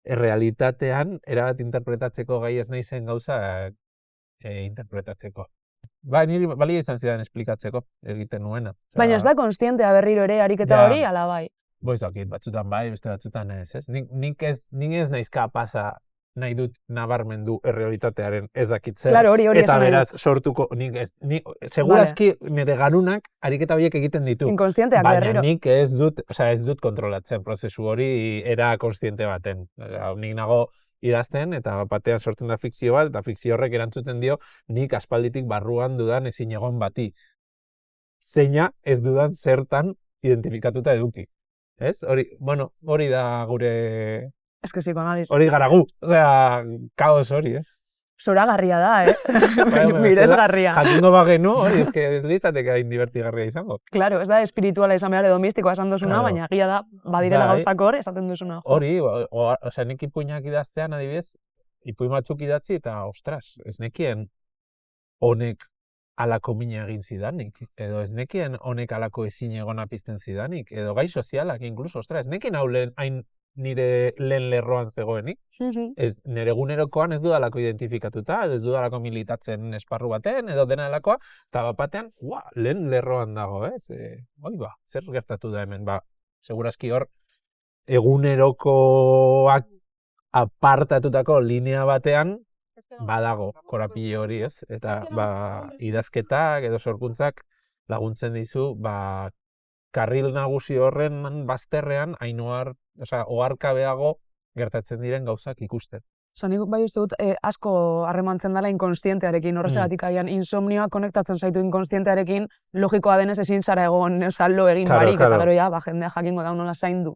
errealitatean erabat interpretatzeko gai ez naizen gauza interpretatzeko. Niri balio izan zidan esplikatzeko egiten nuena. Baina ez da konstientea berriro ere ariketa hori, ala bai? Dakit, batzutan bai, beste batzutan ez, ez? Nik ez naiz kapasa nahi dut nabarmendu errealitatearen ez dakit zer. Claro, hori eta beraz sortuko, segurazki nire garunak ariketa horiek egiten ditu. Inkonstienteak berriro. Baina nik ez dut kontrolatzen prozesu hori era konstiente baten. Nik nago idazten, eta batean sortzen da fikzio bat, eta fikzio horrek erantzuten dio, nik aspalditik barruan dudan ezin egon bati. Zeina ez dudan zertan identifikatuta eduki. Ez? Hori da gure... Ez que psikoanaliz. Hori gara gu. Osea, kaos hori, ez? Zoragarria da, Miresgarria. Jakingo bagenu, hori, ez que ez litzateke hain divertigarria izango. Claro, ez da espirituala izan behar edo mistikoa esan duzuna, baina egia da, badirela gauzak hor, esaten duzuna. Hori, osea, nik ipuinak idaztean, adibidez, ipuin batzuk idatzi eta, ostras, ez nekien honek alako mina egin zidanik, edo ez nekien honek alako ezin egona pizten zidanik, edo gai sozialak, inkluso, ostras, ez nekien hau hain nire lehen lerroan zegoenik, ez nire egunerokoan ez dudalako identifikatuta, edo ez dudalako militatzen esparru baten, edo dena delakoa, eta batean, lehen lerroan dago, ez? Zer gertatu da hemen, segurazki hor, egunerokoak apartatutako linea batean, badago korapile hori, ez? Eta, idazketak edo sorkuntzak laguntzen dizu, karril nagusi horren bazterrean, oharkabeago gertatzen diren gauzak ikusten. Nik bai uste dut asko harremantzen dela inkonstientearekin, horrezagatik aian insomnioa konektatzen zaitu inkonstientearekin, logikoa denez ezin zara egon, lo egin barik, eta gero jendea jakingo da nola zaindu.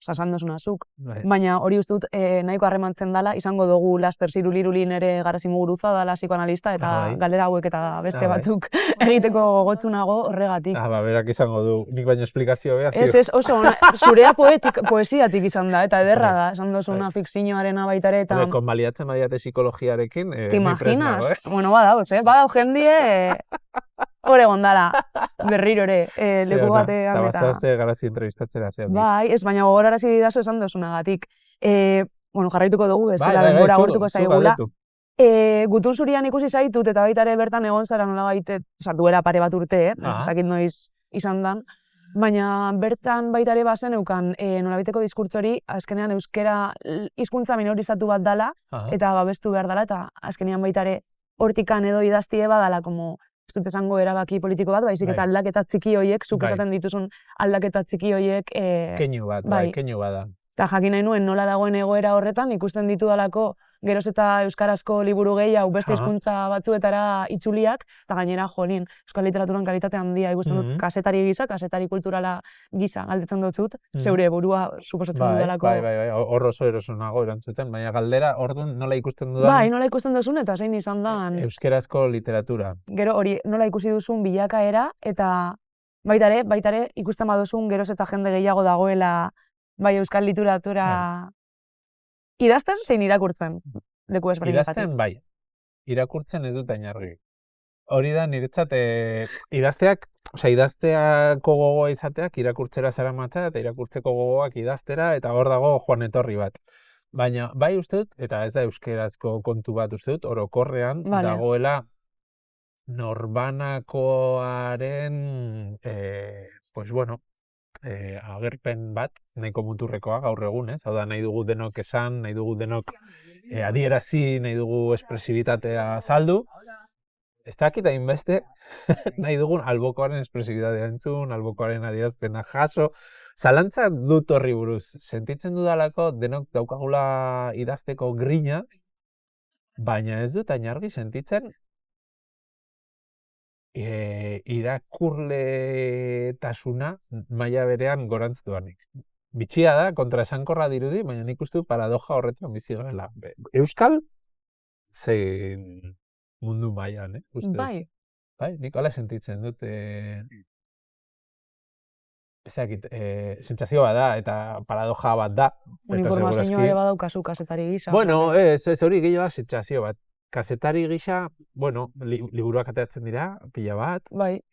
Sasandosuna zuk. Baina hori uste dut nahiko harremantzen dela, izango dugu Laster Zirulirulin ere Garazi Muguruza dela psikoanalista, eta galdera hauek eta beste batzuk egiteko gogotsunago horregatik. Berak izango du, nik baino esplikazio behar. Ez, oso, zurea poesiatik izan da, eta ederra da, esan dozuna fikzioarena baitare, eta... Konbaliatzen badiate psikologiarekin, ¿te imaginas? Bueno, badau jendie... Hore gondala, berriro ere, leku batean eta... Eta bazazte Garazi entrevistatzera zean. Ez, baina gogorarazi didazu esan dozunagatik. Jarraituko dugu, ez dela denbora agortuko zaigula. Gutun zurian ikusi zaitut, eta baita ere bertan egon zara nola baite, duela pare bat urte, ez dakit noiz izan dan, baina bertan baita ere bazen eukan nolabaiteko diskurtzori, azkenean euskera hizkuntza minorizatu bat dala, eta babestu behar dala, eta azkenean baita ere hortikan edo idaztie badala, como... Ez dut esango erabaki politiko bat, baizik eta aldaketa txiki horiek, zuk esaten dituzun aldaketa txiki horiek... Keinu bat da. Eta jakin nahi nuen nola dagoen egoera horretan, ikusten ditudalako geroz eta euskarazko liburu gehiago beste hizkuntza batzuetara itzuliak, eta gainera jolin, euskal literaturan kalitate handia ikusten dut kasetari gisa, kasetari kulturala gisa galdetzen dut, zeure burua suposatzen dudalako. Bai, hor oso eroso nago erantzuten, baina galdera orduan nola ikusten dudan... Bai, nola ikusten duzun eta zein izan dan... Euskarazko literatura. Gero hori, nola ikusi duzun bilakaera, eta baita ere ikusten baduzun geroz eta jende gehiago dagoela bai euskal literatura... Idazten zein irakurtzen? Leku ezberdinetatik. Idazten bai. Irakurtzen ez dut ainargi. Hori da niretzat idazteako gogoa izateak irakurtzera zaramatza eta irakurtzeko gogoak idaztera eta hor dago joan etorri bat. Baina bai uste dut, eta ez da euskerazko kontu bat uste dut, orokorrean dagoela norbanakoaren agerpen bat, nahiko muturrekoa gaur egun, ez? Hau da, nahi dugu denok esan, nahi dugu denok adierazi, nahi dugu espresibitatea saldu. Ez dakit hainbeste, nahi dugun albokoaren espresibitatea entzun, albokoaren adierazpena jaso. Zalantza dut horri buruz. Sentitzen dudalako denok daukagula idazteko grina, baina ez dut ainargi sentitzen irakurletasuna maila berean gorantz duanik. Bitxia da, kontraesankorra dirudi, baina nik uste du paradoja horretan bizi garela. Euskal, zein mundu mailan, Bai. Bai, nik hala sentitzen dut. Sentsazio bat da, eta paradoja bat da. Informazioa ere badaukazu kazetari gisa. Bueno, ez hori gehiago da sentsazio bat. Kazetari gisa, liburuak ateratzen dira, pila bat,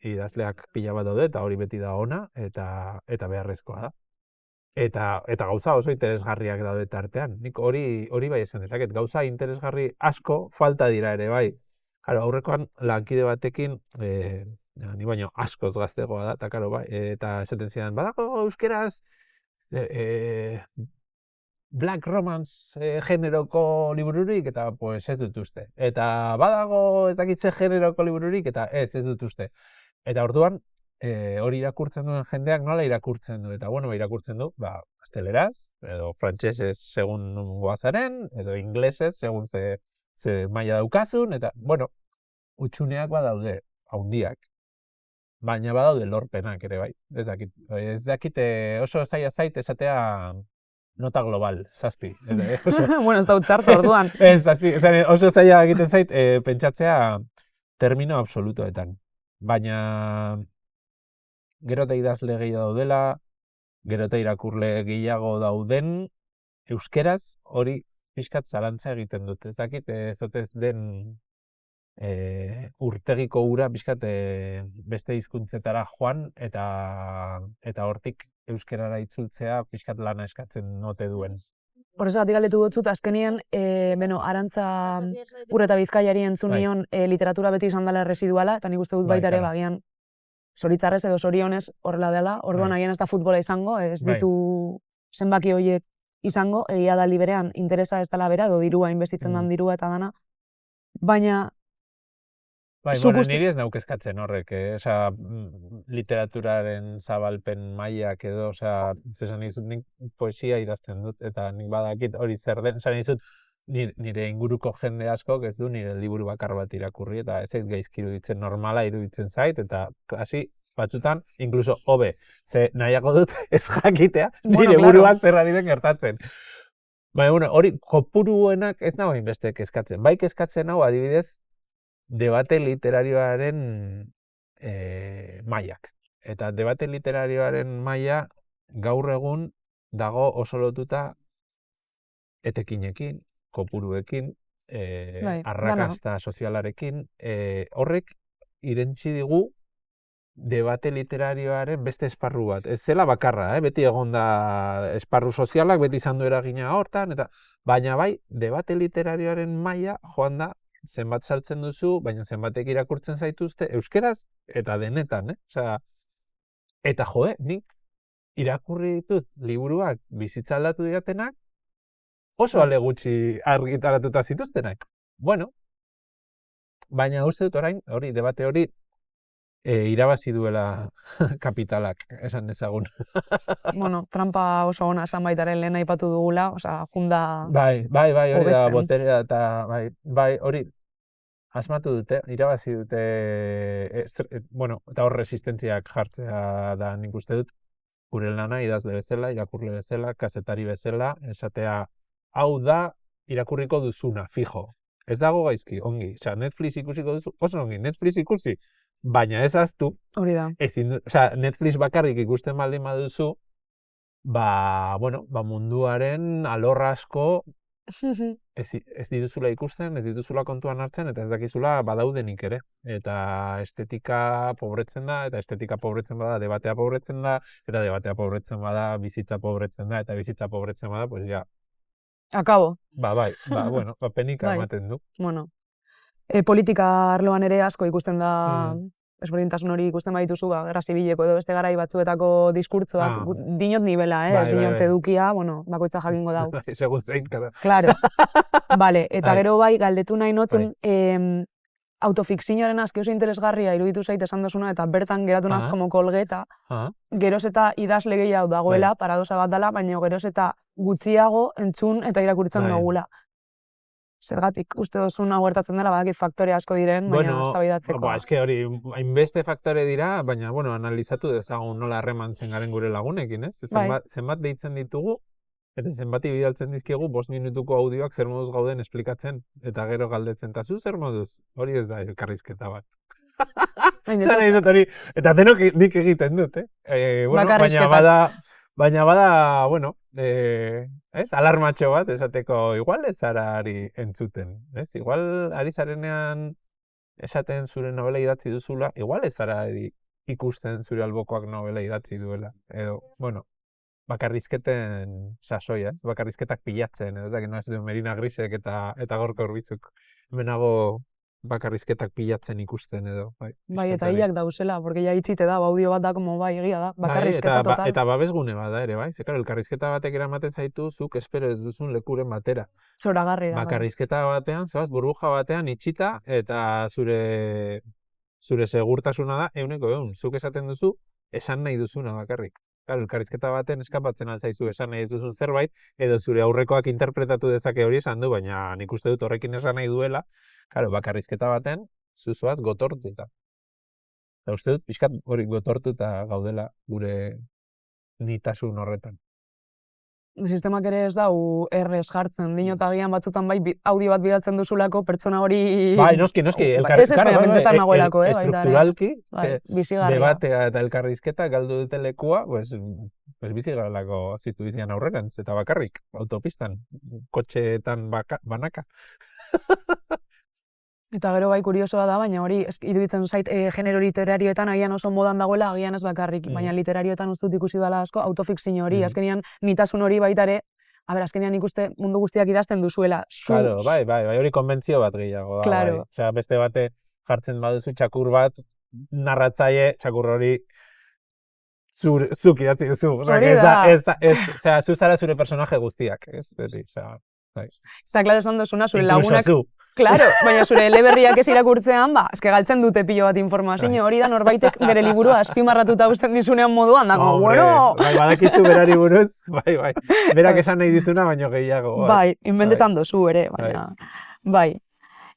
idazleak pila bat daude, eta hori beti da ona, eta beharrezkoa da. Eta gauza oso interesgarriak daude tartean. Nik hori bai esan dezaket, gauza interesgarri asko falta dira ere, bai. Aurrekoan lankide batekin, ni baino askoz gaztegoa da, eta esaten zidan, badago euskeraz, black romance generoko libururik, eta ez dut uste. Eta badago ez dakitze generoko libururik, eta ez dut uste. Eta orduan, hori irakurtzen duen jendeak nola irakurtzen du? Eta irakurtzen du, gazteleraz, edo frantsesez segun goazaren, edo inglesez segun ze maila daukazun, eta, utxuneak badaude, haundiak. Baina badaude lorpenak ere bai. Ez dakit oso zaila zait esatea nota global, 7. Ez da utzartu orduan. Ez, 7. Oso zaila egiten zait pentsatzea termino absolutoetan. Baina gero eta idazle gehiago daudela, gero eta irakurle gehiago dauden, euskeraz hori pixkat zalantza egiten dut. Ez dakit, ez den urtegiko ura pixkat beste hizkuntzetara joan eta hortik euskerara itzultzea pixkat lana eskatzen note duen. Horrezatik galdetu dutzut, azkenien, Arantza Urreta Bizkaiari entzun nion literatura beti izan dela residuala, eta nik uste dut baita ere, bagian, zoritzarrez edo zorionez horrela dela, orduan agian ez da futbola izango, ez ditu zenbaki horiek izango, egia da liberean interesa ez dela bera, edo dirua, inbestitzen dan dirua eta dana, baina... Bueno, niri ez nauk eskatzen horrek, literaturaren zabalpen mailak edo, zesan izut nik poesia idazten dut, eta nik badakit hori zer den, zesan izut nire inguruko jende askok ez du nire liburu bakar bat irakurri, eta ez gaizki iruditzen, normala iruditzen zait, eta klasi batzutan, inkluso hobe, ze nahiago dut ez jakitea, nire buruan zer ari den gertatzen. Baina, bueno, hori kopuruenak ez nago hainbeste kezkatzen. Bai kezkatzen hau adibidez, debate literarioaren mailak. Eta debate literarioaren maila gaur egun dago oso lotuta etekinekin, kopuruekin, arrakasta sozialarekin. Horrek irentsi digu debate literarioaren beste esparru bat. Ez zela bakarra, beti egon da esparru sozialak, beti izan du eragina hortan, baina bai, debate literarioaren maila joan da zenbat saltzen duzu, baina zenbatek irakurtzen zaituzte, euskeraz eta denetan, Eta nik irakurri ditut liburuak bizitza aldatu didatenak, oso ale gutxi argitaratuta zituztenak. Bueno, baina uste dut orain, debate hori, irabazi duela kapitalak, esan dezagun. Bueno, trampa oso ona esan baitaren lehen aipatu dugula, junda... Bai, hori da, boterea eta, bai, hori, asmatu dute, irabazi dute, eta hor resistentziak jartzea da nik uste dut, gure lana, idazle bezala, irakurle bezala, kazetari bezala, esatea, hau da, irakurriko duzuna, fijo. Ez dago gaizki, ongi, Netflix ikusiko duzu, oso ongi, Netflix ikusi, baina ez aztu, Netflix bakarrik ikusten baldin baduzu, munduaren alor asko ez dituzula ikusten, ez dituzula kontuan hartzen, eta ez dakizula badaudenik ere. Eta estetika pobretzen da, eta estetika pobretzen bada, debatea pobretzen da, eta debatea pobretzen bada, bizitza pobretzen da, eta bizitza pobretzen bada, pues ja. Akabo. Penika ematen du. Bueno. Politika arloan ere asko ikusten da, ezberdintasun hori ikusten badituzu, gerra zibileko edo beste garai batzuetako diskurtzoak, dinot nibela, ez dinot edukia, bakoitza jakingo dau. Segun zein, kada. Claro. Vale, eta gero bai, galdetu nahi notzun, autofikzioaren aski oso interesgarria iruditu zait esan dozuna, eta bertan geratu naz como kolgeta, geroz eta idazle gehiago dagoela, paradosa bat dela, baina geroz eta gutxiago entzun eta irakurtzen dugula. Zergatik, uste dozun hau gertatzen dela, badakit faktore asko diren, baina eztabaidatzeko. Eske hori, hainbeste faktore dira, baina, analizatu dezagun nola harremantzen garen gure lagunekin, ez? Zenbat deitzen ditugu, eta zenbati bidaltzen dizkigu 5 minutuko audioak zer moduz gauden esplikatzen, eta gero galdetzen, eta zu zer moduz? Hori ez da elkarrizketa bat. Eta denok nik egiten dut, Baina bada, alarmatxo bat, esateko, igual ez zara ari entzuten, ez? Igual ari zarenean esaten zure novela idatzi duzula, igual ez zara ari ikusten zure albokoak novela idatzi duela. Edo, bakarrizketen sasoia, bakarrizketak pilatzen, edo, ez du Merina Grisek eta Gorka Urbizuk. Hemenago bakarrizketak pilatzen ikusten edo. Bai, eta hilak dauzela, porque ja itxite da, audio bat da, egia da, bakarrizketa total. Eta babesgune bat da ere, bai? Zekaro, elkarrizketa batek eramaten zaitu, zuk espero ez duzun lekuren batera. Zoragarri da. Bakarrizketa batean, zoaz, burbuja batean itxita, eta zure segurtasuna da, 100%. Zuk esaten duzu, esan nahi duzuna bakarrik. Claro, elkarrizketa baten eskapatzen altzaizu esan nahi ez duzun zerbait, edo zure aurrekoak interpretatu dezake hori esan du, baina nik uste dut horrekin esan nahi duela, claro, bakarrizketa baten, zuzoaz gotortuta. Eta uste dut, pixkat hori gotortuta gaudela gure nitasun horretan. Sistemak ere ez dau errez jartzen, dinotagian batzutan bai audio bat bidaltzen duzulako pertsona hori... Bai, noski, estrukturalki, debatea eta elkarrizketa galdu dute lekua, bizi garelako ziztu bizian aurrerantz, eta bakarrik, autopistan, kotxeetan banaka. Eta gero bai kuriosoa da, baina hori iruditzen zait genero literarioetan agian oso modan dagoela, agian ez bakarrik, baina literarioetan ustut ikusi dela asko autofikzio hori, azkenian nitasun hori baita ere, azkenian ikuste mundu guztiak idazten duzuela. Claro, bai, hori konbentzio bat gehiago da, claro. bai. Osea, beste bate jartzen baduzu txakur bat, narratzaile txakur hori zuk idatzi duzu. Osea, zu zara zure personaje guztiak, ez? Osea, bai. Eta klaro esan duzuna, zure lagunak... Incluso zu. Claro, baina zure eleberriak ez irakurtzean, galtzen dute pilo bat informazio, hori da norbaitek bere liburua azpimarratuta uzten dizunean moduan, dago, bueno! Bai, badakizu berari buruz, bai. Berak esan nahi dizuna, baino gehiago. Bai, inbentetan dozu ere, baina, bai.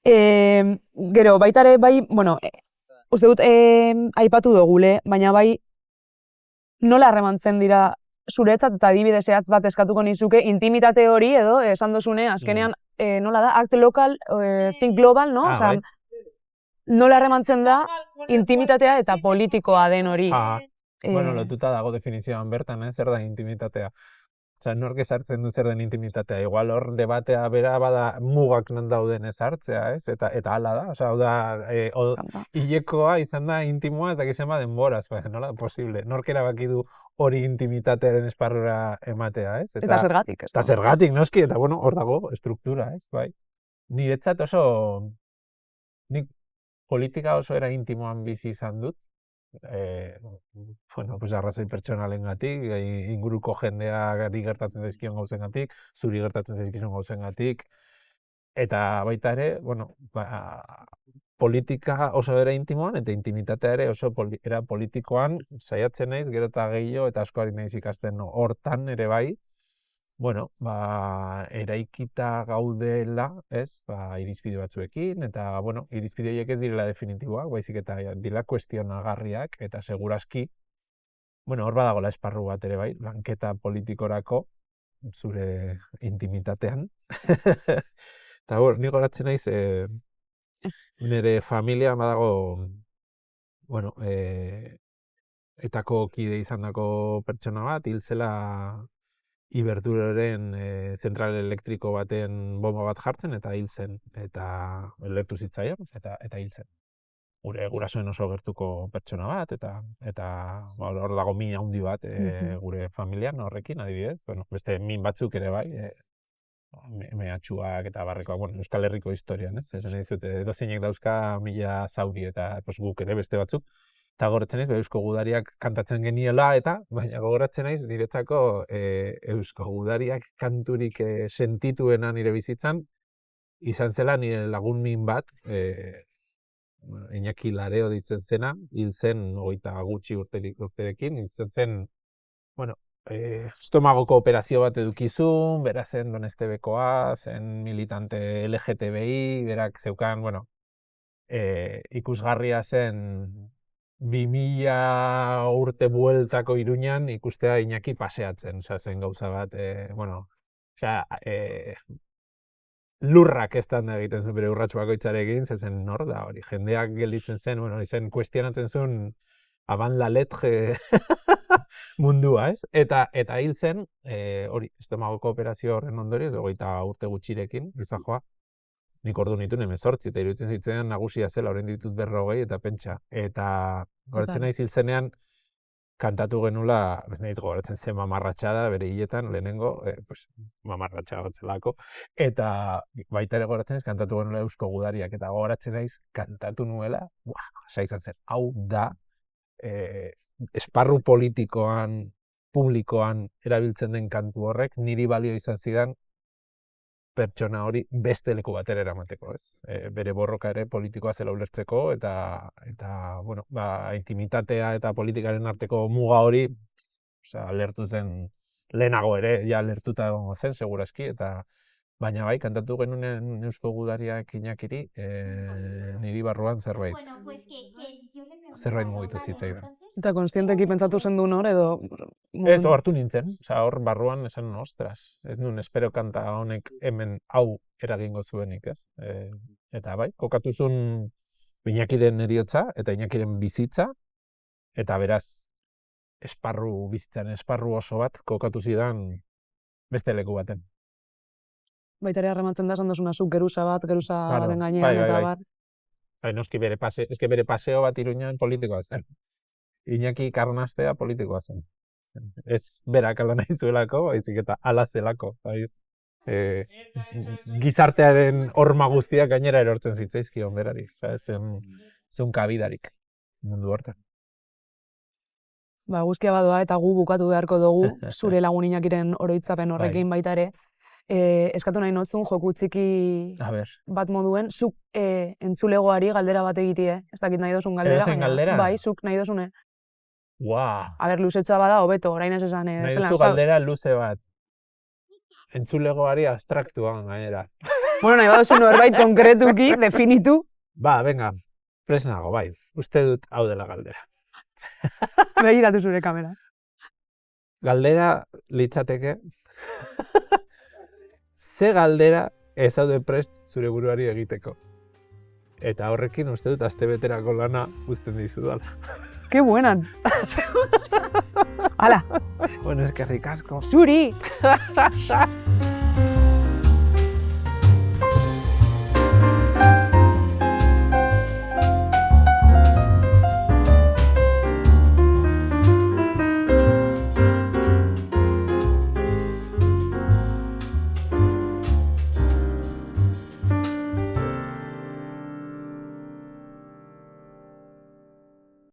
Gero, baita ere, bai, bueno, uste dut aipatu dugule, baina bai, nola harremantzen dira zuretzat eta adibide zehatz bat eskatuko nizuke intimitate hori edo esan dozune azkenean nola da, act local, think global, no? Osa, nola harremantzen da intimitatea eta politikoa den hori. Bueno, lotuta dago definizioan bertan, zer da intimitatea. Osa, nork ezartzen du zer den intimitatea. Igual hor debatea bera bada mugak non dauden ezartzea, ez? Eta hala da, osa, hau da, hilekoa izan da intimoa ez dakizen ba denboraz, nola posible. Nork erabaki du hori intimitatearen esparrura ematea, ez? Eta zergatik, ez? Eta zergatik, noski, eta bueno, hor dago, estruktura, ez? Bai. Niretzat oso, nik politika oso era intimoan bizi izan dut, arrazoi pertsonalengatik, inguruko jendeari gertatzen zaizkion gauzengatik, zuri gertatzen zaizkizun gauzengatik, eta baita ere, politika oso era intimoan, eta intimitatea ere oso era politikoan saiatzen naiz, gero eta gehiago, eta askoari naiz ikasten hortan ere bai, eraikita gaudela, ez, irizpide batzuekin, eta, irizpide horiek ez direla definitiboak, baizik eta dira kuestionagarriak, eta seguraski, hor badagoela esparru bat ere bai, lanketa politikorako, zure intimitatean. Eta nik horatzen naiz, nire familia badago, etako kide izandako pertsona bat, hil zela Iberduroren zentral elektriko baten bomba bat jartzen, eta hil zen, eta lertu zitzaion, eta hil zen. Gure gurasoen oso gertuko pertsona bat, eta hor dago min handi bat gure familian horrekin, adibidez. Beste min batzuk ere bai, mehatxuak eta barrekoak, Euskal Herriko historian, ez? Esan dizut, dozeinek dauzka mila zauri eta guk ere beste batzuk. Eta gogoratzen naiz, Eusko Gudariak kantatzen geniela, baina gogoratzen naiz, niretzako Eusko Gudariak kanturik sentituena nire bizitzan, izan zela nire lagun min bat, Iñaki Lareo ditzen zena, hil zen 20 gutxi urterekin, hil zen, estomagoko operazio bat edukizun, bera zen Donestebekoa, zen militante LGTBI, berak zeukan, ikusgarria zen 2000 urte bueltako Iruñan ikustea Iñaki paseatzen, zen gauza bat, lurrak ez da egiten zuen bere urratxo bakoitzarekin, zen nor da hori, jendeak gelditzen zen, izen kuestionatzen zuen aban la letre mundua, ez? Eta hil zen, hori, estomagoko operazio horren ondorioz, 20 urte gutxirekin, gizajoa, nik ordu nitu 18, eta iruditzen zitzen nagusia zela, orain ditut 40 eta pentsa. Eta goratzen naiz hil zenean, kantatu genula, ez naiz goratzen zen mamarratxa da, bere hiletan, lehenengo, mamarratxa batzelako, eta baita ere goratzen naiz, kantatu genula Eusko Gudariak, eta goratzen naiz, kantatu nuela, izan zen, hau da, esparru politikoan, publikoan erabiltzen den kantu horrek, niri balio izan zidan, pertsona hori beste leku batera eramateko, ez? Bere borroka ere politikoa zela ulertzeko, eta intimitatea eta politikaren arteko muga hori, lertu zen lehenago ere, ja lertuta egongo zen, seguraski, baina bai, kantatu genuen Eusko Gudariak Iñakiri, niri barruan zerbait mugitu zitzaidan. Eta konstienteki pentsatu zen duen hor, edo... Ez, hartu nintzen, hor barruan esan, ostras, ez nuen espero kanta honek hemen hau eragingo zuenik, ez? Eta bai, kokatuzun Iñakiren heriotza eta Iñakiren bizitza, eta beraz, bizitzan esparru oso bat kokatu zidan beste leku baten. Baita ere harrematzen da, esan dozuna zuk geruza baten gainean, bai, eta bai. bar. Noski bere paseo bat Iruñan politikoa zen. Iñaki Karnastea politikoa zen. Ez berak ala nahi zuelako, baizik eta ala zelako. Gizartearen horma guztiak gainera erortzen zitzaizkion berari. Zen kabidarik mundu hortan. Guztia badoa eta gu bukatu beharko dugu, zure lagun Iñakiren oroitzapen horrekin baita ere. Eskatu nahi notzun joku txiki bat moduen, zuk entzulegoari galdera bat egitie, ez dakit nahi dozun galdera. Edozen galdera? Bai, zuk nahi dozune. Wow. A ber, luzetza bada, hobeto, orain ez esan. Nahi duzu galdera luze bat. Entzulegoari abstraktuan gainera. Bueno, nahi badozu norbait konkretuki, definitu. Venga, presnago, bai. Uste dut hau dela galdera. Begiratu zure kamera. Galdera litzateke. Ze galdera ez daude prest zure buruari egiteko. Eta horrekin uste dut astebeterako lana uzten dizudala. Ke buenan. Hala. Bueno, eskerrik asko. Zuri.